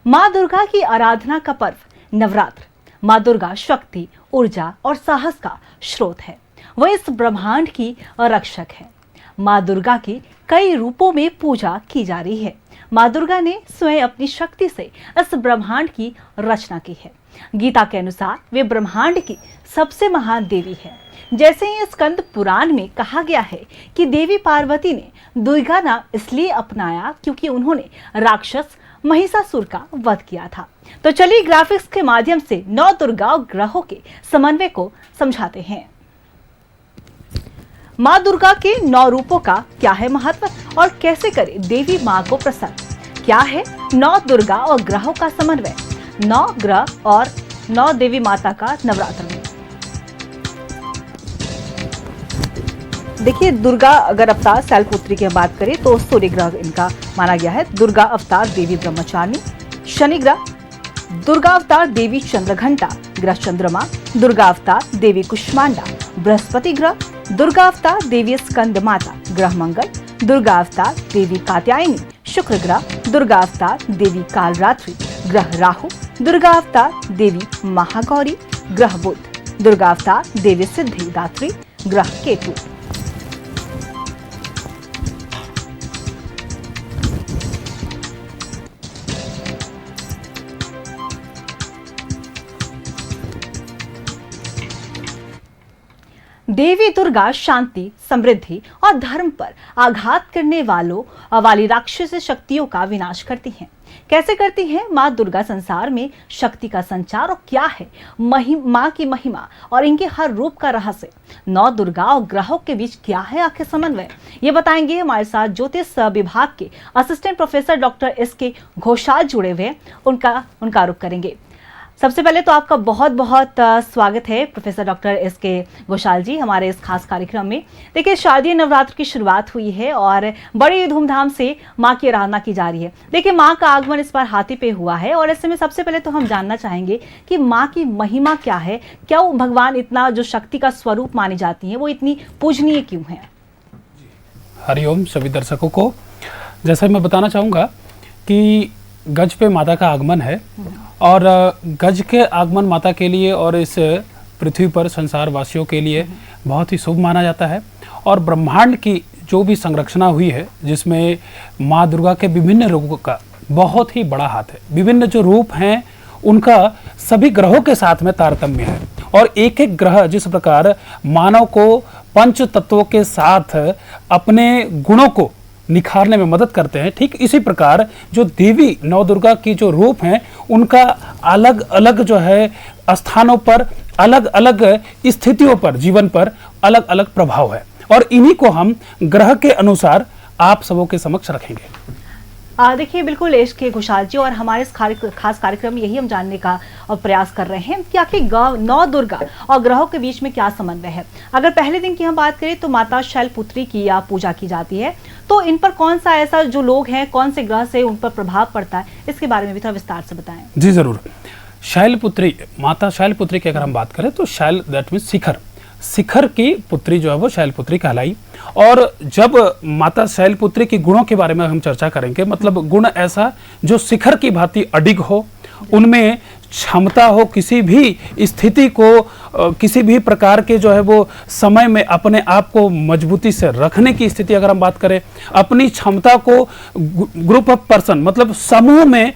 माँ दुर्गा की आराधना का पर्व नवरात्र माँ दुर्गा शक्ति, ऊर्जा और साहस का स्रोत है। वह इस ब्रह्मांड की रक्षक है। माँ दुर्गा की कई रूपों में पूजा की जा रही है। माँ दुर्गा ने स्वयं अपनी शक्ति से इस ब्रह्मांड की रचना की है। गीता के अनुसार वे ब्रह्मांड की सबसे महान देवी है। जैसे ही स्कंद पुराण में कहा गया है कि देवी पार्वती ने दुर्गा नाम इसलिए अपनाया क्योंकि उन्होंने राक्षस महिषासुर का वध किया था। तो चलिए ग्राफिक्स के माध्यम से नौ दुर्गा और ग्रहों के समन्वय को समझाते हैं। माँ दुर्गा के 9 रूपों का क्या है महत्व और कैसे करें देवी माँ को प्रसन्न? क्या है 9 दुर्गा और ग्रहों का समन्वय, 9 ग्रह और 9 देवी माता का नवरात्र में? देखिए, दुर्गा अगर अवतार शैलपुत्री की बात करें तो सूर्य ग्रह इनका माना गया है। दुर्गा अवतार देवी ब्रह्मचारिणी, शनि ग्रह, दुर्गा अवतार देवी चंद्रघंटा ग्रह चंद्रमा, दुर्गा अवतार देवी कुष्मांडा बृहस्पति ग्रह, दुर्गा अवतार देवी स्कंद माता ग्रह मंगल, दुर्गा अवतार देवी कात्यायनी शुक्र ग्रह, दुर्गा अवतार देवी कालरात्रि ग्रह राहु, दुर्गा अवतार देवी महागौरी ग्रह बुध, दुर्गा अवतार देवी सिद्धिदात्री ग्रह केतु। देवी दुर्गा शांति, समृद्धि और धर्म पर आघात करने वाली राक्षसी शक्तियों का विनाश करती हैं। कैसे करती हैं? माँ दुर्गा संसार में शक्ति का संचार और क्या है माँ की महिमा और इनके हर रूप का रहस्य। 9 दुर्गा और ग्रहों के बीच क्या है आखिर समन्वय, ये बताएंगे हमारे साथ ज्योतिष विभाग के assistant professor doctor S K. Ghoshal जुड़े हुए हैं। उनका रुख करेंगे। सबसे पहले तो आपका बहुत बहुत स्वागत है प्रोफेसर डॉक्टर एस.के. घोषाल जी हमारे इस खास कार्यक्रम में। देखिए, शारदीय नवरात्र की शुरुआत हुई है और बड़ी धूमधाम से माँ की आराधना की जा रही है। देखिए, माँ का आगमन इस बार हाथी पे हुआ है और ऐसे में सबसे पहले तो हम जानना चाहेंगे कि माँ की महिमा क्या है, क्या वो भगवान इतना जो शक्ति का स्वरूप मानी जाती है वो इतनी पूजनीय क्यों है? हरिओम सभी दर्शकों को। जैसा मैं बताना चाहूँगा कि गज पे माता का आगमन है और गज के आगमन माता के लिए और इस पृथ्वी पर संसार वासियों के लिए बहुत ही शुभ माना जाता है। और ब्रह्मांड की जो भी संरचना हुई है जिसमें माँ दुर्गा के विभिन्न रूपों का बहुत ही बड़ा हाथ है। विभिन्न जो रूप हैं उनका सभी ग्रहों के साथ में तारतम्य है और एक एक ग्रह जिस प्रकार मानव को पंच तत्वों के साथ अपने गुणों को निखारने में मदद करते हैं, ठीक इसी प्रकार जो देवी नौ दुर्गा की जो रूप हैं उनका अलग अलग जो है स्थानों पर अलग अलग स्थितियों पर जीवन पर अलग अलग प्रभाव है और इन्हीं को हम ग्रह के अनुसार आप सबों के समक्ष रखेंगे। देखिए, बिल्कुल एस.के. घोषाल जी, और हमारे इस खास कार्यक्रम में यही हम जानने का प्रयास कर रहे हैं कि आखिर 9 दुर्गा और ग्रहों के बीच में क्या समन्वय है। अगर पहले दिन की हम बात करें तो माता शैलपुत्री की या पूजा की जाती है, तो इन पर कौन सा ऐसा जो लोग हैं, कौन से ग्रह से उन पर प्रभाव पड़ता है, इसके बारे में भी थोड़ा विस्तार से बताएं। जी जरूर। शैलपुत्री, माता शैलपुत्री की अगर हम बात करें तो शैल दैट मीन्स शिखर, शिखर की पुत्री जो है वो शैलपुत्री कहलाई। और जब माता शैलपुत्री के गुणों के बारे में हम चर्चा करेंगे, मतलब गुण ऐसा जो शिखर की भांति अडिग हो, उनमें क्षमता हो किसी भी स्थिति को किसी भी प्रकार के जो है वो समय में अपने आप को मजबूती से रखने की स्थिति अगर हम बात करें, अपनी क्षमता को ग्रुप ऑफ पर्सन मतलब समूह में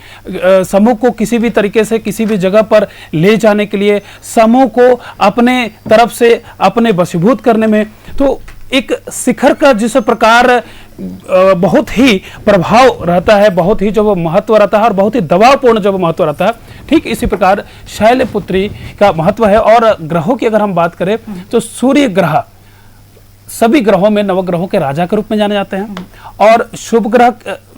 समूह को किसी भी तरीके से किसी भी जगह पर ले जाने के लिए, समूह को अपने तरफ से अपने वशीभूत करने में, तो एक शिखर का जिस प्रकार बहुत ही प्रभाव रहता है, बहुत ही जो महत्व रहता है और बहुत ही दबावपूर्ण जो महत्व रहता है, ठीक इसी प्रकार शैलपुत्री का महत्व है। और ग्रहों की अगर हम बात करें तो सूर्य ग्रह सभी ग्रहों में नवग्रहों के राजा के रूप में जाने जाते हैं और शुभ ग्रह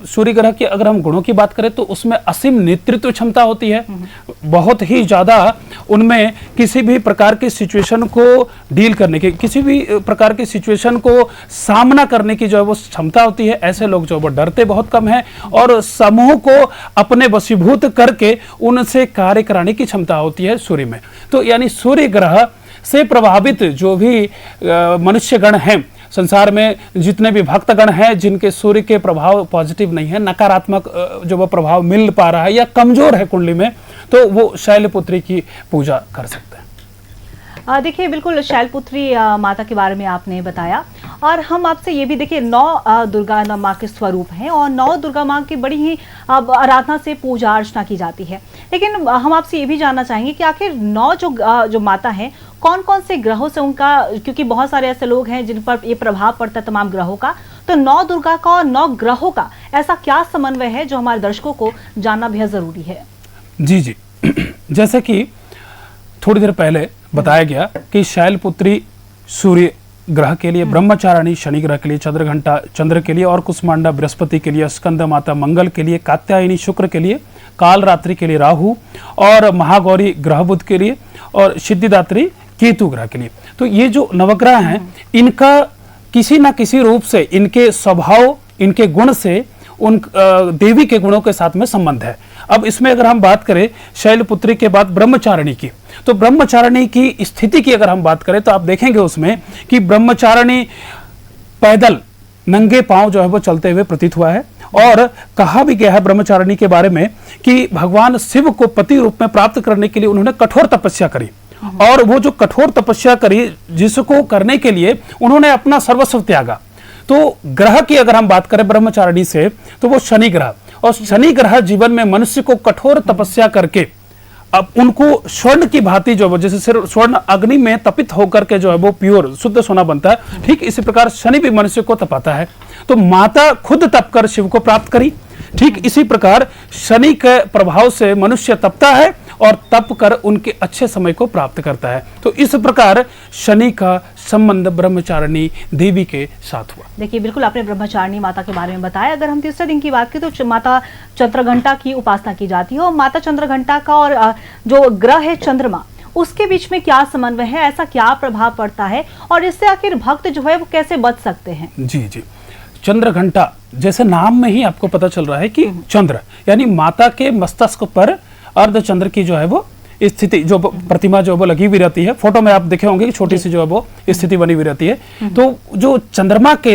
सूर्य ग्रह की अगर हम गुणों की बात करें तो उसमें असीम नेतृत्व क्षमता होती है, बहुत ही ज्यादा उनमें किसी भी प्रकार की सिचुएशन को डील करने की, किसी भी प्रकार की सिचुएशन को सामना करने की जो है वो क्षमता होती है। ऐसे लोग जो वो डरते बहुत कम है और समूह को अपने वशीभूत करके उनसे कार्य कराने की क्षमता होती है सूर्य में। तो यानी सूर्य ग्रह से प्रभावित जो भी मनुष्यगण हैं संसार में जितने भी भक्तगण हैं जिनके सूर्य के प्रभाव पॉजिटिव नहीं है, नकारात्मक जो वो प्रभाव मिल पा रहा है या कमजोर है कुंडली में, तो वो शैलपुत्री की पूजा कर सकते हैं। देखिए बिल्कुल शैलपुत्री माता के बारे में आपने बताया, और हम आपसे ये भी देखिए 9 दुर्गा माँ के स्वरूप हैं और 9 दुर्गा माँ की बड़ी ही आराधना से पूजा अर्चना की जाती है। लेकिन हम आपसे ये भी जानना चाहेंगे कि आखिर 9 जो माता हैं कौन कौन से ग्रहों से उनका, क्योंकि बहुत सारे ऐसे लोग हैं जिन पर ये प्रभाव पड़ता है तमाम ग्रहों का, तो 9 दुर्गा का और 9 ग्रहों का ऐसा क्या समन्वय है जो हमारे दर्शकों को जानना बेहद जरूरी है। जी जी जैसे कि थोड़ी देर पहले बताया गया कि शैलपुत्री सूर्य ग्रह के लिए, ब्रह्मचारिणी शनि ग्रह के लिए, चंद्रघंटा चंद्र के लिए, और कुष्मांडा बृहस्पति के लिए, स्कंद माता मंगल के लिए, कात्यायनी शुक्र के लिए, काल रात्रि के लिए राहु, और महागौरी ग्रह बुध के लिए, और सिद्धिदात्री केतु ग्रह के लिए। तो ये जो नवग्रह हैं इनका किसी ना किसी रूप से, इनके स्वभाव, इनके गुण से उन देवी के गुणों के साथ में संबंध है। अब इसमें अगर हम बात करें शैलपुत्री के बाद ब्रह्मचारिणी की, तो ब्रह्मचारिणी की स्थिति की अगर हम बात करें तो आप देखेंगे उसमें कि ब्रह्मचारिणी पैदल नंगे पांव जो है वो चलते हुए प्रतीत हुआ है, और कहा भी गया है ब्रह्मचारिणी के बारे में कि भगवान शिव को पति रूप में प्राप्त करने के लिए उन्होंने कठोर तपस्या करी, और वो जो कठोर तपस्या करी जिसको करने के लिए उन्होंने अपना सर्वस्व त्यागा। तो ग्रह की अगर हम बात करें ब्रह्मचारिणी से, तो वो शनि ग्रह, और शनि ग्रह जीवन में मनुष्य को कठोर तपस्या करके अब उनको स्वर्ण की भांति जो है, जैसे सिर्फ स्वर्ण अग्नि में तपित होकर के जो है वो प्योर शुद्ध सोना बनता है, ठीक इसी प्रकार शनि भी मनुष्य को तपाता है। तो माता खुद तप कर शिव को प्राप्त करी, ठीक इसी प्रकार शनि के प्रभाव से मनुष्य तपता है और तप कर उनके अच्छे समय को प्राप्त करता है। तो इस प्रकार शनि का संबंध ब्रह्मचारिणी देवी के साथ हुआ। देखिए बिल्कुल आपने ब्रह्मचारिणी माता के बारे में बताया। अगर हम तीसरे दिन की बात करें तो माता चंद्रघंटा की उपासना की जाती है, और माता चंद्रघंटा का और जो ग्रह है चंद्रमा, उसके बीच में क्या समन्वय है, ऐसा क्या प्रभाव पड़ता है, और इससे आखिर भक्त जो है वो कैसे बच सकते हैं। जी जी चंद्रघंटा, जैसे नाम में ही आपको पता चल रहा है कि चंद्र यानी माता के मस्तक पर अर्धचंद्र की जो है वो स्थिति, जो प्रतिमा जो है वो लगी हुई रहती है। फोटो में आप देखे होंगे कि छोटी सी जो है वो स्थिति बनी हुई रहती है। तो जो चंद्रमा के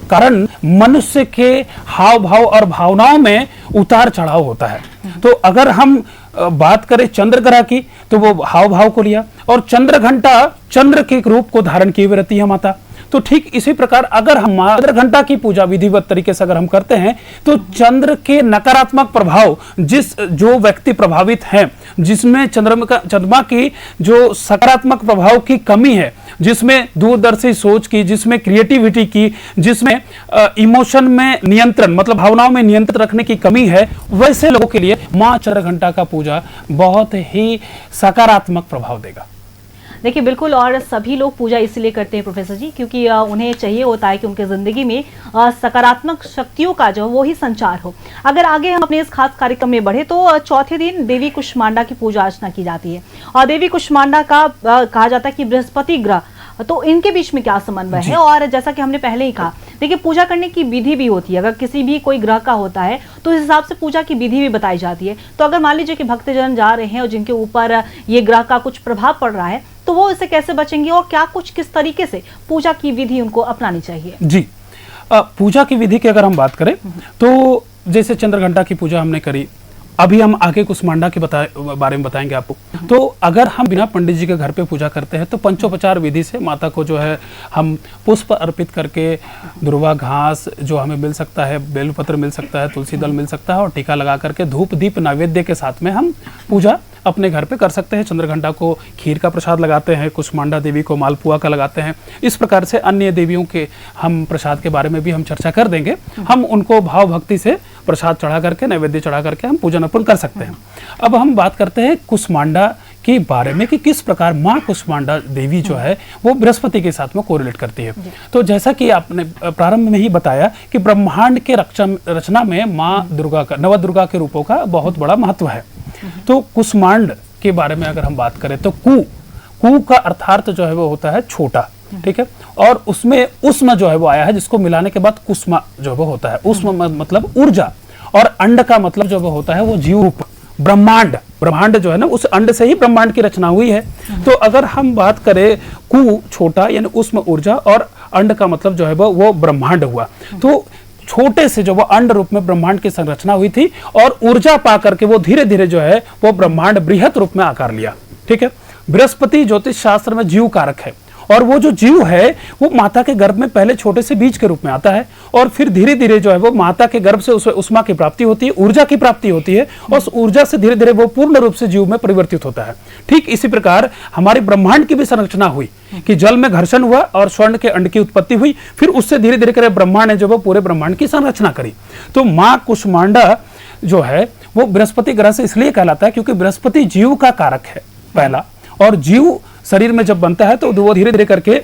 कारण मनुष्य के हाव भाव और भावनाओं में उतार चढ़ाव होता है। तो अगर हम बात करें चंद्र ग्रह की, तो वो हाव भाव को लिया, और चंद्रघंटा चंद्र के रूप को धारण किए हुए रहती है माता। तो ठीक इसी प्रकार अगर हम चंद्रघंटा की पूजा विधिवत तरीके से अगर हम करते हैं, तो चंद्र के नकारात्मक प्रभाव जो व्यक्ति प्रभावित हैं, जिसमें चंद्रमा की जो सकारात्मक प्रभाव की कमी है, जिसमें दूरदर्शी सोच की, जिसमें क्रिएटिविटी की, जिसमें इमोशन में नियंत्रण मतलब भावनाओं में नियंत्रण रखने की कमी है, वैसे लोगों के लिए मां चंद्रघंटा का पूजा बहुत ही सकारात्मक प्रभाव देगा। देखिए बिल्कुल, और सभी लोग पूजा इसलिए करते हैं प्रोफेसर जी, क्योंकि उन्हें चाहिए होता है कि उनके ज़िंदगी में सकारात्मक शक्तियों का जो वो ही संचार हो। अगर आगे हम अपने इस खास कार्यक्रम में बढ़े तो चौथे दिन देवी कुष्मांडा की पूजा अर्चना की जाती है, और देवी कुष्मांडा का कहा जाता है कि बृहस्पति ग्रह, तो इनके बीच में क्या समन्वय है। और जैसा कि हमने पहले ही कहा, देखिए पूजा करने की विधि भी होती है। अगर किसी भी कोई ग्रह का होता है तो इस हिसाब से पूजा की विधि भी बताई जाती है। तो अगर मान लीजिए कि भक्तजन जा रहे हैं और जिनके ऊपर ये ग्रह का कुछ प्रभाव पड़ रहा है, तो वो इससे कैसे बचेंगे, और क्या कुछ किस तरीके से पूजा की विधि उनको अपनानी चाहिए। जी पूजा की विधि की अगर हम बात करें तो जैसे चंद्रघंटा की पूजा हमने करी, अभी हम आगे कुष्मांडा के बारे में बताएंगे आपको। तो अगर हम बिना पंडित जी के घर पे पूजा करते हैं तो पंचोपचार विधि से माता को जो है हम पुष्प अर्पित करके, दुर्वा घास जो हमें मिल सकता है, बेलपत्र मिल सकता है, तुलसी दल मिल सकता है, और टीका लगा करके धूप दीप नैवेद्य के साथ में हम पूजा अपने घर पे कर सकते हैं। चंद्रघंटा को खीर का प्रसाद लगाते हैं, कुष्मांडा देवी को मालपुआ का लगाते हैं। इस प्रकार से अन्य देवियों के हम प्रसाद के बारे में भी हम चर्चा कर देंगे। हम उनको भाव भक्ति से प्रसाद चढ़ा करके, नैवेद्य चढ़ा करके हम पूजन अर्पण कर सकते हैं। अब हम बात करते हैं कुष्मांडा के बारे में कि किस प्रकार माँ कुष्मांडा देवी जो है वो बृहस्पति के साथ में कोरिलेट करती है। तो जैसा कि आपने प्रारंभ में ही बताया कि ब्रह्मांड के रचना में माँ दुर्गा का, नवदुर्गा के रूपों का बहुत बड़ा महत्व है। तो कुष्मांड के बारे में अगर हम बात करें तो कु का अर्थार्थ जो है वो होता है छोटा, ठीक है, और उसमें उष्म जो है वो आया है, जिसको मिलाने के बाद कुष्मा जो वो होता है। उष्म मतलब ऊर्जा, और अंड का मतलब जो वो होता है वो जीव रूप। ब्रह्मांड जो है ना, उस अंड से ही ब्रह्मांड की रचना हुई है। तो अगर हम बात करें कु छोटा यानी उष्म ऊर्जा, और अंड का मतलब जो है वो ब्रह्मांड हुआ। तो छोटे से जो वो अंड रूप में ब्रह्मांड की संरचना हुई थी और ऊर्जा पा करके वो धीरे धीरे जो है वो ब्रह्मांड बृहत रूप में आकार लिया। ठीक है, बृहस्पति ज्योतिष शास्त्र में जीव कारक है और वो जो जीव है वो माता के गर्भ में पहले छोटे से बीज के रूप में आता है और फिर धीरे धीरे जो है वो माता के गर्भ से उसमें उष्मा की प्राप्ति होती है, ऊर्जा की प्राप्ति होती है और उस ऊर्जा से धीरे धीरे वो पूर्ण रूप से जीव में परिवर्तित होता है। ठीक इसी प्रकार हमारे ब्रह्मांड की भी संरचना हुई कि जल में घर्षण हुआ और स्वर्ण के अंड की उत्पत्ति हुई, फिर उससे धीरे धीरे कर ब्रह्मांड ने जो वो पूरे ब्रह्मांड की संरचना करी। तो माँ कुष्मांडा जो है वो बृहस्पति ग्रह से इसलिए कहलाता है क्योंकि बृहस्पति जीव का कारक है पहला, और जीव शरीर में जब बनता है तो वो धीरे धीरे करके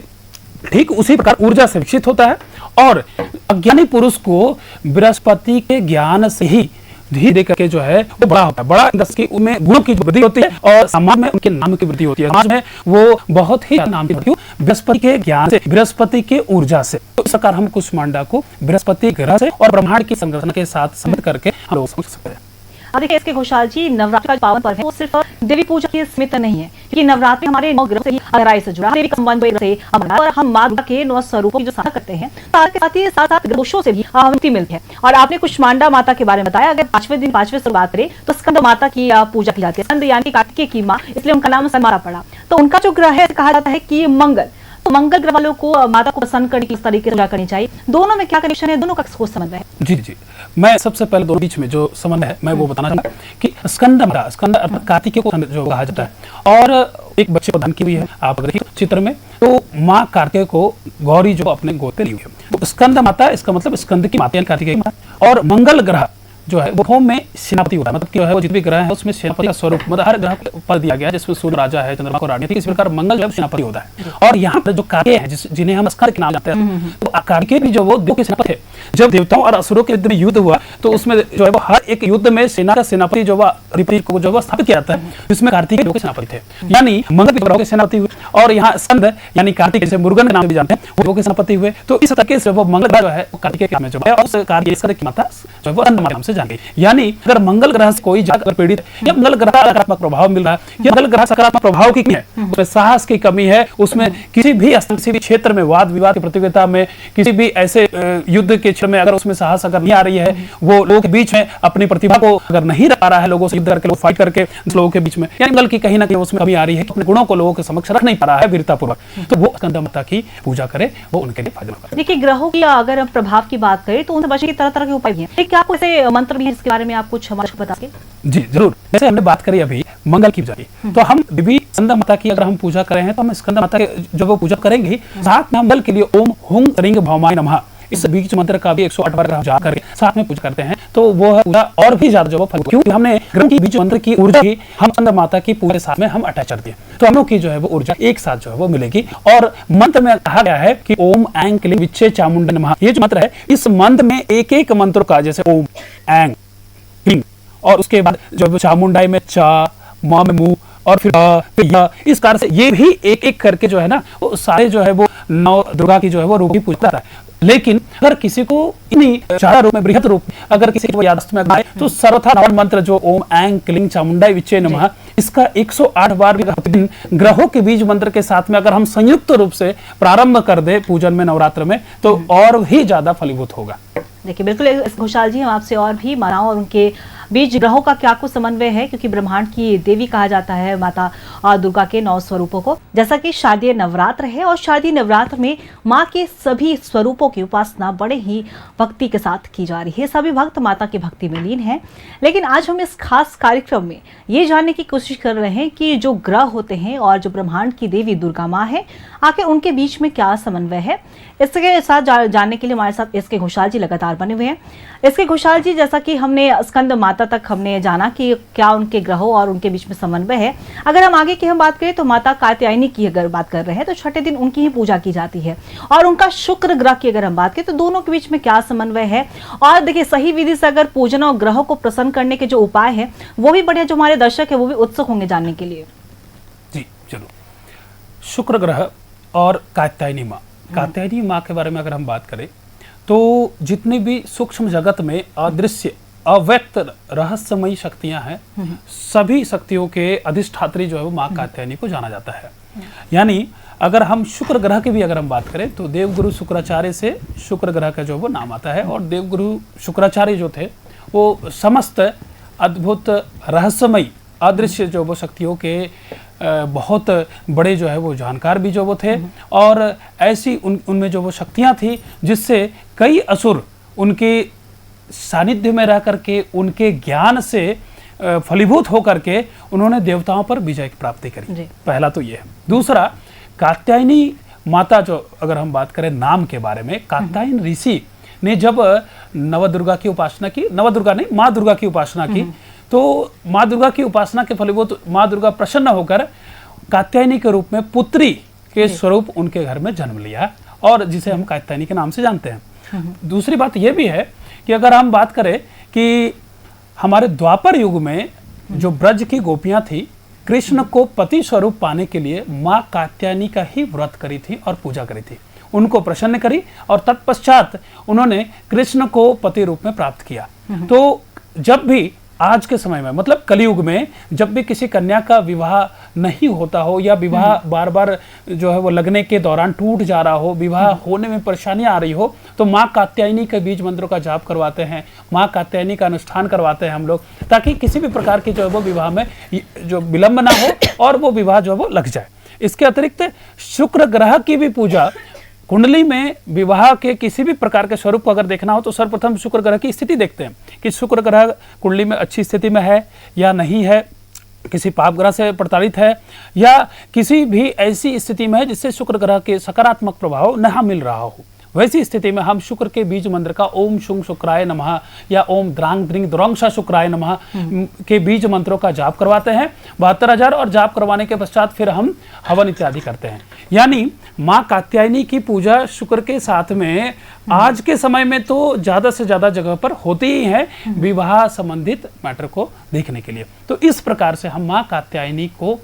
ठीक उसी प्रकार ऊर्जा से विकसित होता है और अज्ञानी पुरुष को बृहस्पति के ज्ञान से ही धीरे करके जो है वो बड़ा होता है। बड़ा उनमें गुणों की वृद्धि होती है और समाज में उनके नाम की वृद्धि होती है। समाज में वो बहुत ही नाम की वृद्धि बृहस्पति के ज्ञान से, बृहस्पति के ऊर्जा से। तो इस प्रकार हम कुष्मांडा को बृहस्पति ग्रह से और ब्रह्मांड की संरचना के साथ समझ करके हम लोग समझ सकते हैं। अब देखिए इसके घोषाल जी, नवरात्र का पावन पर्व है वो सिर्फ देवी पूजा के सीमित नहीं है, क्योंकि नवरात्रि हमारे 9 ग्रहों से ही गहराई से जुड़ा, देवी का संबंध से हमारा, और हम माँ दुर्गा के 9 स्वरूपों की जो साधना करते हैं के साथ ही साथ दोषों से भी मुक्ति मिलती है। और आपने कुष्मांडा माता के बारे में बताया, अगर 5वें दिन 5वें से बात करें तो स्कंद माता की पूजा की जाती है। स्कंद यानी कार्तिकेय की माँ, इसलिए उनका नाम स्कंद माता पड़ा। तो उनका जो ग्रह है कहा जाता है कि मंगल, तो मंगल ग्रह वालों को माता को प्रसन्न करने की इस तरीके से पूजा करनी चाहिए। दोनों में क्या कनेक्शन है, दोनों का सोच समझ है? जी जी, मैं सबसे पहले दोनों बीच में जो संबंध है मैं वो बताना चाहूंगा कि स्कंद माता, स्कंद अर्थात कार्तिकेय को जो कहा जाता है और एक बच्चे को दान की हुई है। आप देखिए चित्र में तो माँ कार्तिकेय को गौरी जो अपने गोद पे ली हुई है, तो स्कंद माता इसका मतलब स्कंद की माता यानी कार्तिकेय की माता। और मंगल ग्रह जो है वो होम में सेनापति होता है, मतलब क्या है वो जितने भी ग्रह है उसमें सेनापति का स्वरूप, मतलब हर ग्रह को पद दिया गया है, जिसमें सूर्य राजा है, चंद्रमा को रानी थी। इस प्रकार मंगल जो सेनापति होता है। और यहाँ पर जो कार्तिकेय है जिन्हें हम स्कंद के नाम जानते हैं, तो कार्तिकेय भी जो वो देवों के सेनापति थे। जब देवताओं और असुरों के युद्ध में युद्ध हुआ तो उसमें जो है वो हर एक युद्ध में सेना का सेनापति जो को जो स्थापित किया जाता है, जिसमें कार्तिकेय देवों के सेनापति थे, यानी मंगल ग्रहों के सेनापति हुए। और यहाँ स्कंद यानी कार्तिकेय जैसे मुरुगन के नाम भी जानते हैं, वो देवों के सेनापति हुए। तो इस तरीके से वो मंगल ग्रह जो है वो कार्तिकेय के नाम में जो है उस कार्तिकेय की माता जो है वो स्कंद नाम से जान गई। यानी अगर मंगल ग्रह से कोई जाकर पीड़ित या मंगल ग्रह का सकारात्मक प्रभाव मिल रहा है या मंगल ग्रह सकारात्मक प्रभाव की कमी है, उसमें साहस की कमी है, उसमें किसी भी क्षेत्र में वाद विवाद की प्रतियोगिता में, किसी भी ऐसे युद्ध के क्षेत्र में अगर उसमें साहस अगर नहीं आ रही है, वो लोगों के बीच में अपनी प्रतिभा को अगर नहीं रख पा रहा है, लोगों से युद्ध करके लोग फाइट करके लोगों के बीच में, यानी मंगल की कहीं ना कहीं उसमें कमी आ रही है, अपने गुणों को लोगों के समक्ष रख नहीं पा रहा है वीरतापूर्वक, तो वो स्कंद माता की पूजा करे, वो उनके लिए फायदेमंद है। देखिए ग्रहों की अगर प्रभाव की बात करें तो उनसे बचने की तरह तरह के उपाय भी हैं। क्या आपको ऐसे मंत्र भी है इसके बारे में आप कुछ हमारे को बता सके? जी जरूर। जैसे हमने बात करी अभी मंगल की पूजा की, तो हम देवी स्कंद माता की अगर हम पूजा कर रहे हैं तो हम स्कंद माता के जो वो पूजा करेंगे, साथ में हम मंगल के लिए ओम हुंग रिंग भौमाय नमः इस बीज मंत्र का भी 108 बार हम जाप करके साथ में पूजा करते हैं, तो वो है पूजा और भी ज्यादा जो फल, क्योंकि हमने ग्रह की बीज मंत्र की ऊर्जा की हम स्कंद माता की पूजा के साथ में हम अटैच कर दिए, तो हम लोग की जो है वो ऊर्जा एक साथ जो है वो मिलेगी। और मंत्र में कहा गया है कि ओम ऐं क्लीं विच्चे चामुंडा नमः, ये जो मंत्र है इस मंत्र में एक एक मंत्र का, जैसे ओम ऐं क्लीं और उसके बाद जो चामुंडाई में चा, मां में मुंह और फिर या, इस कारण से ये भी एक एक करके जो है ना वो सारे जो है वो 9 दुर्गा की जो है वो रूप की पूजा करता है। लेकिन अगर किसी को इन्हीं चार रूप में बृहत रूप अगर किसी को याददाश्त में आए तो सर्वथा रावण मंत्र जो ओम ऐं क्लीं चामुंडाई विच्चे नमः, इसका 108 बार भी प्रतिदिन ग्रहों के बीज मंत्र के साथ में अगर हम संयुक्त रूप से प्रारंभ कर दे पूजन में नवरात्र में, तो और भी ज्यादा फलीभूत होगा। देखिए बिल्कुल घोषाल जी, हम आपसे और भी माताओं और उनके बीच ग्रहों का क्या कुछ समन्वय है, क्योंकि ब्रह्मांड की देवी कहा जाता है माता दुर्गा के 9 स्वरूपों को। जैसा कि शारदीय नवरात्र है और शारदीय नवरात्र में माँ के सभी स्वरूपों की उपासना बड़े ही भक्ति के साथ की जा रही है। सभी भक्त माता की भक्ति में लीन हैं। लेकिन आज हम इस खास कार्यक्रम में ये जानने की कोशिश कर रहे हैं कि जो ग्रह होते हैं और जो ब्रह्मांड की देवी दुर्गा माँ है, आखिर उनके बीच में क्या समन्वय है। इसके साथ जानने के लिए हमारे साथ एस के घोषाल जी लगातार बने हुए हैं। एस के घोषाल जी, जैसा कि हमने स्कंद माता तक हमने जाना कि क्या उनके ग्रहों और उनके बीच में समन्वय है, अगर हम आगे की हम बात करें तो माता कात्यायनी की अगर बात कर रहे हैं तो छठे दिन उनकी ही पूजा की जाती है। और उनका शुक्र ग्रह की अगर हम बात करें तो दोनों के बीच में क्या समन्वय है। और देखिए सही विधि से अगर पूजन और ग्रहों को प्रसन्न करने के जो उपाय है वो भी बढ़िया, जो हमारे दर्शक है वो भी उत्सुक होंगे जानने के लिए। जी जरूर। शुक्र ग्रह और कात्यायनी माँ, कात्यायनी माँ के बारे में अगर हम बात करें तो जितनी भी सूक्ष्म जगत में अदृश्य अव्यक्त रहस्यमयी शक्तियां हैं, सभी शक्तियों के अधिष्ठात्री जो है वो माँ कात्यायनी को जाना जाता है। यानी अगर हम शुक्र ग्रह की भी अगर हम बात करें तो देवगुरु शुक्राचार्य से शुक्र ग्रह का जो वो नाम आता है। और देवगुरु शुक्राचार्य जो थे वो समस्त अद्भुत रहस्यमयी अदृश्य जो वो शक्तियों के बहुत बड़े जो है वो जानकार भी जो वो थे। और ऐसी उनमें जो वो शक्तियाँ थी जिससे कई असुर उनके सानिध्य में रह करके उनके ज्ञान से फलीभूत होकर के उन्होंने देवताओं पर विजय की प्राप्ति करी। पहला तो ये है। दूसरा, कात्यायनी माता जो अगर हम बात करें नाम के बारे में, कात्यायन ऋषि ने जब नवदुर्गा की उपासना की, नवदुर्गा नहीं माँ दुर्गा की उपासना की, तो माँ दुर्गा की उपासना के फलीभूत माँ दुर्गा प्रसन्न होकर कात्यायनी के रूप में पुत्री के स्वरूप उनके घर में जन्म लिया और जिसे हम कात्यायनी के नाम से जानते हैं। दूसरी बात यह भी है कि अगर हम बात करें कि हमारे द्वापर युग में जो ब्रज की गोपियां थी, कृष्ण को पति स्वरूप पाने के लिए माँ कात्यायनी का ही व्रत करी थी और पूजा करी थी, उनको प्रसन्न करी और तत्पश्चात उन्होंने कृष्ण को पति रूप में प्राप्त किया। तो जब भी आज के समय में मतलब कलयुग में जब भी किसी कन्या का विवाह नहीं होता हो या विवाह बार बार जो है वो लगने के दौरान टूट जा रहा हो, विवाह होने में परेशानी आ रही हो, तो माँ कात्यायनी के बीज मंत्रों का जाप करवाते हैं, माँ कात्यायनी का अनुष्ठान करवाते हैं हम लोग, ताकि किसी भी प्रकार की जो है वो विवाह में जो विलंब ना हो और वो विवाह जो है वो लग जाए। इसके अतिरिक्त शुक्र ग्रह की भी पूजा, कुंडली में विवाह के किसी भी प्रकार के स्वरूप को अगर देखना हो तो सर्वप्रथम शुक्र ग्रह की स्थिति देखते हैं कि शुक्र ग्रह कुंडली में अच्छी स्थिति में है या नहीं है, किसी पाप ग्रह से प्रताड़ित है या किसी भी ऐसी स्थिति में है जिससे शुक्र ग्रह के सकारात्मक प्रभाव न मिल रहा हो। वैसी स्थिति में हम शुक्र के बीज मंत्र का ओम शुंग शुक्राय नमः या ओम द्रांग द्रिंग द्रोंगशा शुक्राय नमः के बीज मंत्रों का जाप करवाते हैं 72,000 और जाप करवाने के पश्चात फिर हम हवन इत्यादि करते हैं। यानी माँ कात्यायनी की पूजा शुक्र के साथ में आज के समय में तो ज़्यादा से ज़्यादा जगह पर होती ही है विवाह संबंधित मैटर को देखने के लिए। तो इस प्रकार से हम माँ कात्यायनी को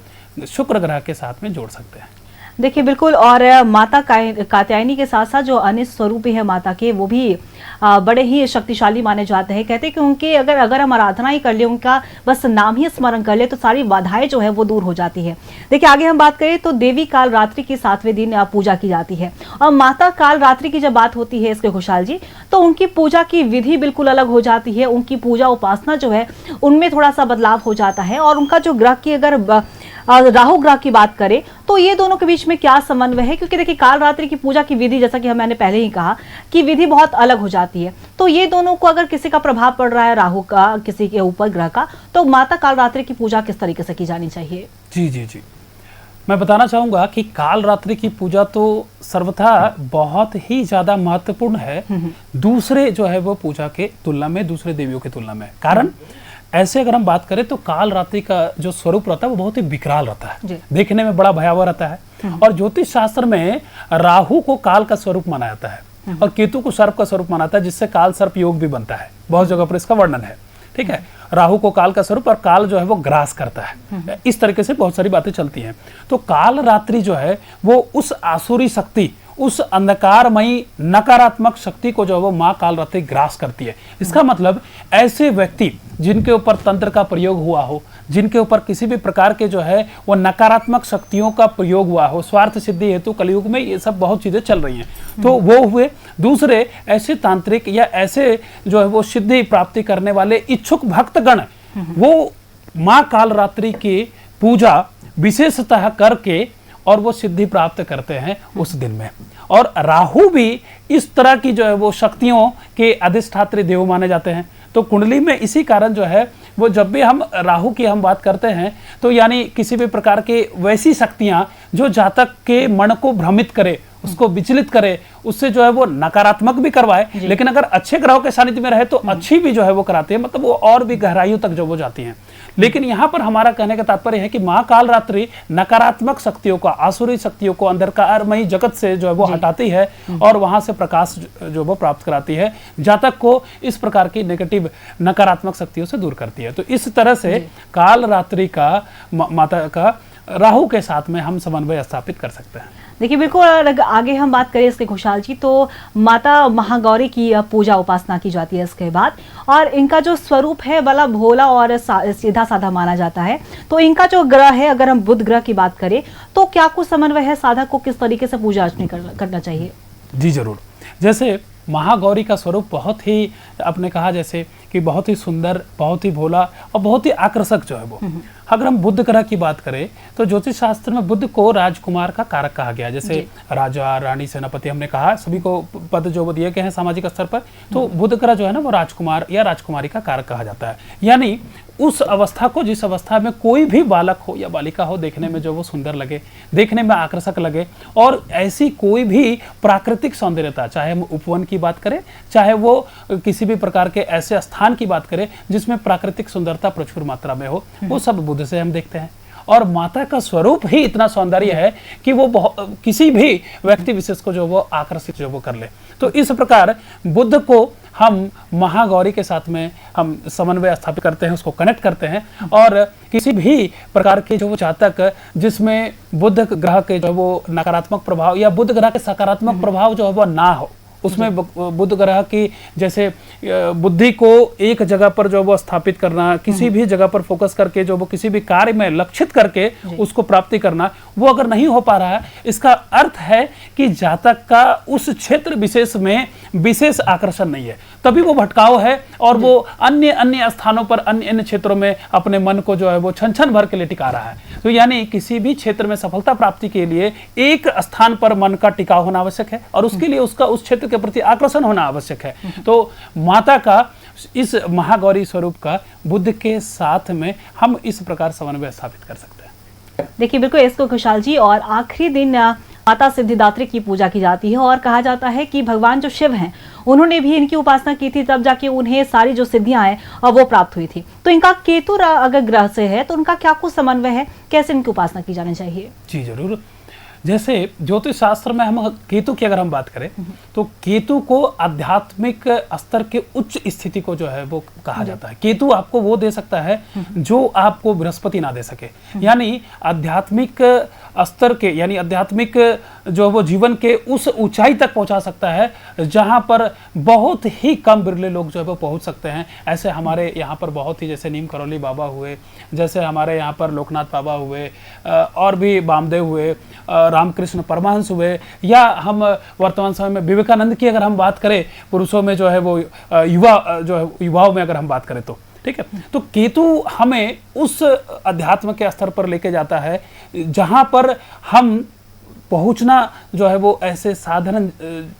शुक्र ग्रह के साथ में जोड़ सकते हैं। देखिए बिल्कुल, और माता कात्यायनी के साथ साथ जो अन्य स्वरूप है माता के वो भी बड़े ही शक्तिशाली माने जाते हैं। कहते हैं कि उनके अगर हम आराधना ही कर ले, उनका बस नाम ही स्मरण कर ले तो सारी बाधाएं जो है वो दूर हो जाती है। देखिए आगे हम बात करें तो देवी काल रात्रि के 7वें दिन पूजा की जाती है और माता काल रात्रि की जब बात होती है इसके खुशहाल जी, तो उनकी पूजा की विधि बिल्कुल अलग हो जाती है। उनकी पूजा उपासना जो है उनमें थोड़ा सा बदलाव हो जाता है और उनका जो ग्रह की अगर राहु ग्रह की बात करें तो ये दोनों के बीच में क्या समन्वय है, क्योंकि देखिए काल रात्रि की पूजा की विधि जैसा कि मैंने पहले ही कहा कि विधि बहुत अलग हो जाती है। तो ये दोनों को अगर किसी का प्रभाव पड़ रहा है राहु का किसी के ऊपर ग्रह का, तो माता काल रात्रि की पूजा किस तरीके से की जानी चाहिए? जी जी जी, मैं बताना चाहूंगा कि काल रात्रि की पूजा तो सर्वथा बहुत ही ज्यादा महत्वपूर्ण है दूसरे जो है वो पूजा के तुलना में, दूसरे देवियों के तुलना में। कारण ऐसे अगर हम बात करें तो काल रात्रि का जो स्वरूप रहता है वो बहुत ही विकराल रहता है, देखने में बड़ा भयावह रहता है। और ज्योतिष शास्त्र में राहु को काल का स्वरूप माना जाता है और केतु को सर्प का स्वरूप माना जाता है, जिससे काल सर्प योग भी बनता है। बहुत जगह पर इसका वर्णन है। ठीक है, राहु को काल का स्वरूप और काल जो है वो ग्रास करता है। इस तरीके से बहुत सारी बातें चलती हैं। तो काल रात्रि जो है वो उस आसुरी शक्ति, उस अंधकारमयी नकारात्मक शक्ति को जो है वो माँ काल रात्रि ग्रास करती है। इसका मतलब ऐसे व्यक्ति जिनके ऊपर तंत्र का प्रयोग हुआ हो, जिनके ऊपर किसी भी प्रकार के जो है वो नकारात्मक शक्तियों का प्रयोग हुआ हो, स्वार्थ सिद्धि हेतु कलयुग में ये सब बहुत चीजें चल रही हैं, तो वो हुए। दूसरे ऐसे तांत्रिक या ऐसे जो है वो सिद्धि प्राप्ति करने वाले इच्छुक भक्तगण वो माँ काल रात्रि की पूजा विशेषतः करके और वो सिद्धि प्राप्त करते हैं उस दिन में। और राहु भी इस तरह की जो है वो शक्तियों के अधिष्ठात्री देव माने जाते हैं। तो कुंडली में इसी कारण जो है वो जब भी हम राहु की हम बात करते हैं तो यानी किसी भी प्रकार के वैसी शक्तियां जो जातक के मन को भ्रमित करे, उसको विचलित करे, उससे जो है वो नकारात्मक भी करवाए, लेकिन अगर अच्छे ग्रहों के सानिध्य में रहे तो अच्छी भी जो है वो कराते हैं, मतलब वो और भी गहराइयों तक जो वो जाती हैं। लेकिन यहाँ पर हमारा कहने का तात्पर्य है कि माँ काल रात्रि नकारात्मक शक्तियों को, आसुरी शक्तियों को अंधकारमयी जगत से जो है वो हटाती है और वहां से प्रकाश जो वो प्राप्त कराती है, जातक को इस प्रकार की नेगेटिव नकारात्मक शक्तियों से दूर करती है। तो इस तरह से काल रात्रि का माता का राहु के साथ में हम समन्वय स्थापित कर सकते हैं। देखिए बिल्कुल, और आगे हम बात करें इसके खुशहाल जी, तो माता महागौरी की पूजा उपासना की जाती है इसके बाद, और इनका जो स्वरूप है बड़ा भोला और सीधा साधा माना जाता है। तो इनका जो ग्रह है, अगर हम बुध ग्रह की बात करें, तो क्या कुछ समन्वय है साधक को किस तरीके से पूजा अर्चना करना चाहिए? जी जरूर। जैसे महागौरी का स्वरूप बहुत ही, आपने कहा जैसे कि बहुत ही सुंदर, बहुत ही भोला और बहुत ही आकर्षक जो है वो। अगर हम बुध ग्रह की बात करें तो ज्योतिष शास्त्र में बुध को राजकुमार का कारक कहा गया। जैसे राजा, रानी, सेनापति हमने कहा, सभी को पद जो दिए गए हैं सामाजिक स्तर पर, तो बुध ग्रह जो है ना वो राजकुमार या राजकुमारी का कारक कहा जाता है। यानी उस अवस्था को, जिस अवस्था में कोई भी बालक हो या बालिका हो, देखने में जो वो सुंदर लगे, देखने में आकर्षक लगे, और ऐसी कोई भी प्राकृतिक सौंदर्यता, चाहे हम उपवन की बात करें, चाहे वो किसी भी प्रकार के ऐसे स्थान की बात करें जिसमें प्राकृतिक सुंदरता प्रचुर मात्रा में हो, वो सब बुध से हम देखते हैं। और माता का स्वरूप ही इतना सौंदर्य है कि वो किसी भी व्यक्ति विशेष को जो वो आकर्षित जो वो कर ले। तो इस प्रकार बुध को हम महागौरी के साथ में हम समन्वय स्थापित करते हैं, उसको कनेक्ट करते हैं, और किसी भी प्रकार के जो वो जातक जिसमें बुध ग्रह के जो वो नकारात्मक प्रभाव या बुध ग्रह के सकारात्मक प्रभाव जो है वो ना हो, उसमें बुध ग्रह की जैसे बुद्धि को एक जगह पर जो वो स्थापित करना, किसी भी जगह पर फोकस करके जो वो किसी भी कार्य में लक्षित करके उसको प्राप्ति करना, वो अगर नहीं हो पा रहा है, इसका अर्थ है कि जातक का उस क्षेत्र विशेष में विशेष आकर्षण नहीं है, तभी वो भटकाव है और वो अन्य अन्य स्थानों पर, अन्य अन्य क्षेत्रों में अपने मन को जो है वो छन छन भर के लिए टिका रहा है। तो यानी किसी भी क्षेत्र में सफलता प्राप्ति के लिए एक स्थान पर मन का टिकाव होना आवश्यक है, और उसके लिए उसका उस क्षेत्र के प्रति आकर्षण होना आवश्यक है। तो माता का इस महागौरी स्वरूप का बुद्ध के साथ में हम इस प्रकार समन्वय स्थापित कर सकते हैं। देखिए बिल्कुल इसको खुशहाल जी, और आखिरी दिन माता सिद्धिदात्री की पूजा की जाती है, और कहा जाता है कि भगवान जो शिव हैं उन्होंने भी इनकी उपासना की थी, तब जाके उन्हें सारी जो सिद्धियां हैं वो प्राप्त हुई थी। तो इनका केतु अगर ग्रह से है तो उनका क्या कुछ समन्वय है, कैसे इनकी उपासना की जानी चाहिए? जी जरूर। जैसे ज्योतिष शास्त्र में हम केतु की अगर हम बात करें तो केतु को आध्यात्मिक स्तर के उच्च स्थिति को जो है वो कहा जाता है। केतु आपको वो दे सकता है जो आपको बृहस्पति ना दे सके, यानी आध्यात्मिक स्तर के, यानी आध्यात्मिक जो वो जीवन के उस ऊंचाई तक पहुंचा सकता है जहां पर बहुत ही कम बिरले लोग जो है वो पहुंच सकते हैं। ऐसे हमारे यहाँ पर बहुत ही, जैसे नीम करौली बाबा हुए, जैसे हमारे यहाँ पर लोकनाथ बाबा हुए, और भी बामदेव हुए, रामकृष्ण परमहंस हुए, या हम वर्तमान समय में विवेकानंद की अगर हम बात करें, पुरुषों में जो है वो युवा जो है युवाओं में अगर हम बात करें तो ठीक है। तो केतु हमें उस अध्यात्म के स्तर पर लेके जाता है जहां पर हम पहुंचना जो है वो ऐसे साधारण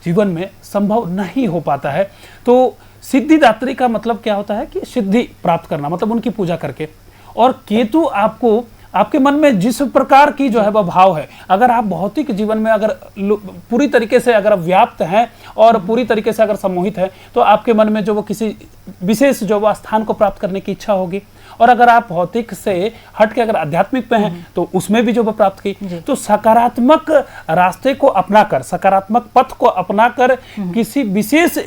जीवन में संभव नहीं हो पाता है। तो सिद्धिदात्री का मतलब क्या होता है कि सिद्धि प्राप्त करना, मतलब उनकी पूजा करके। और केतु आपको, आपके मन में जिस प्रकार की जो है वह भाव है, अगर आप भौतिक जीवन में अगर पूरी तरीके से अगर व्याप्त हैं और पूरी तरीके से अगर सम्मोहित हैं, तो आपके मन में जो वो किसी विशेष जो वह स्थान को प्राप्त करने की इच्छा होगी। और अगर आप भौतिक से हट के अगर आध्यात्मिक पे हैं तो उसमें भी जो वो प्राप्त की। तो सकारात्मक रास्ते को अपनाकर, सकारात्मक पथ को अपनाकर किसी विशेष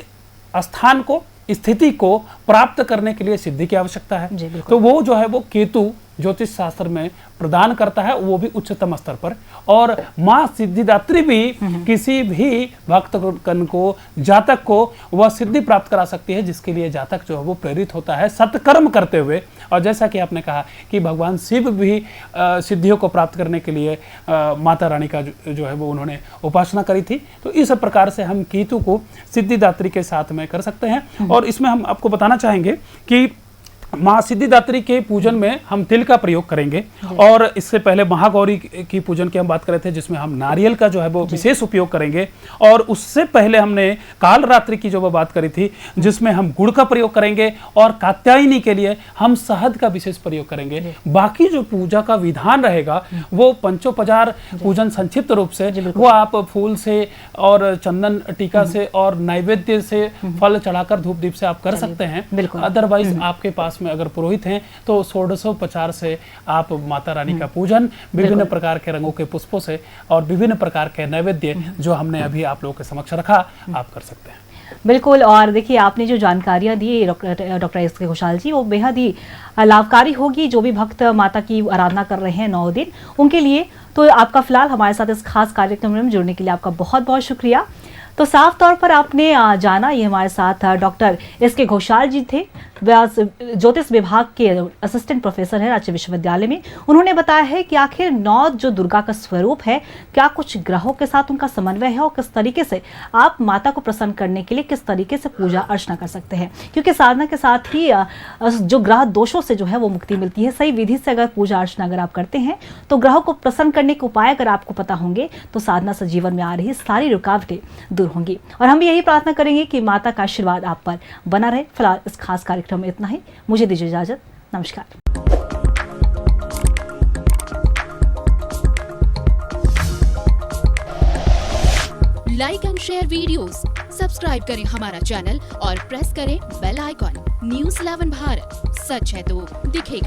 स्थान को, स्थिति को प्राप्त करने के लिए सिद्धि की आवश्यकता है। तो वो जो है वो केतु ज्योतिष शास्त्र में प्रदान करता है, वो भी उच्चतम स्तर पर। और माँ सिद्धिदात्री भी किसी भी भक्त कन को, जातक को वह सिद्धि प्राप्त करा सकती है, जिसके लिए जातक जो है वो प्रेरित होता है सत्कर्म करते हुए। और जैसा कि आपने कहा कि भगवान शिव भी सिद्धियों को प्राप्त करने के लिए माता रानी का जो है वो उन्होंने उपासना करी थी। तो इस प्रकार से हम केतु को सिद्धिदात्री के साथ में कर सकते हैं। और इसमें हम आपको बताना चाहेंगे कि माँ सिद्धिदात्री के पूजन में हम तिल का प्रयोग करेंगे। और इससे पहले महागौरी की पूजन की हम बात कर रहे थे, जिसमें हम नारियल का जो है वो विशेष उपयोग करेंगे। और उससे पहले हमने काल रात्रि की जो वो बात करी थी, जिसमें हम गुड़ का प्रयोग करेंगे। और कात्यायनी के लिए हम शहद का विशेष प्रयोग करेंगे। बाकी जो पूजा का विधान रहेगा वो पंचोपचार पूजन संक्षिप्त रूप से वो आप फूल से और चंदन टीका से और नैवेद्य से फल चढ़ाकर धूप दीप से आप कर सकते हैं। अदरवाइज आपके पास में अगर पुरोहित हैं तो षोडशोपचार से आप माता रानी का पूजन विभिन्न प्रकार के रंगों के पुष्पों से और विभिन्न प्रकार के नैवेद्य जो हमने अभी आप लोगों के समक्ष रखा, आप कर सकते हैं। बिल्कुल। और देखिए आपने जो जानकारियां दी डॉक्टर एस के घोषाल जी, वो बेहद ही लाभकारी होगी जो भी भक्त माता की आराधना कर रहे हैं 9 दिन उनके लिए। तो आपका फिलहाल हमारे साथ इस खास कार्यक्रम में जुड़ने के लिए आपका बहुत बहुत शुक्रिया। तो साफ तौर पर आपने जाना, ये हमारे साथ डॉक्टर एस के घोषाल जी थे, ज्योतिष विभाग के असिस्टेंट प्रोफेसर हैं राज्य विश्वविद्यालय में। उन्होंने बताया है कि आखिर 9 जो दुर्गा का स्वरूप है, क्या कुछ ग्रहों के साथ उनका समन्वय है और किस तरीके से आप माता को प्रसन्न करने के लिए किस तरीके से पूजा अर्चना कर सकते हैं, क्योंकि साधना के साथ ही जो ग्रह दोषों से जो है वो मुक्ति मिलती है। सही विधि से अगर पूजा अर्चना अगर आप करते हैं तो ग्रहों को प्रसन्न करने के उपाय अगर आपको पता होंगे तो साधना से जीवन में आ रही सारी रुकावटें दूर होंगी। और हम भी यही प्रार्थना करेंगे कि माता का आशीर्वाद आप पर बना रहे। फिलहाल इस खास कार्यक्रम में इतना ही, मुझे दीजिए इजाजत, नमस्कार। Like and share videos, subscribe करें हमारा चैनल और प्रेस करें बेल आइकॉन। न्यूज़ 11 भारत, सच है तो दिखेगा।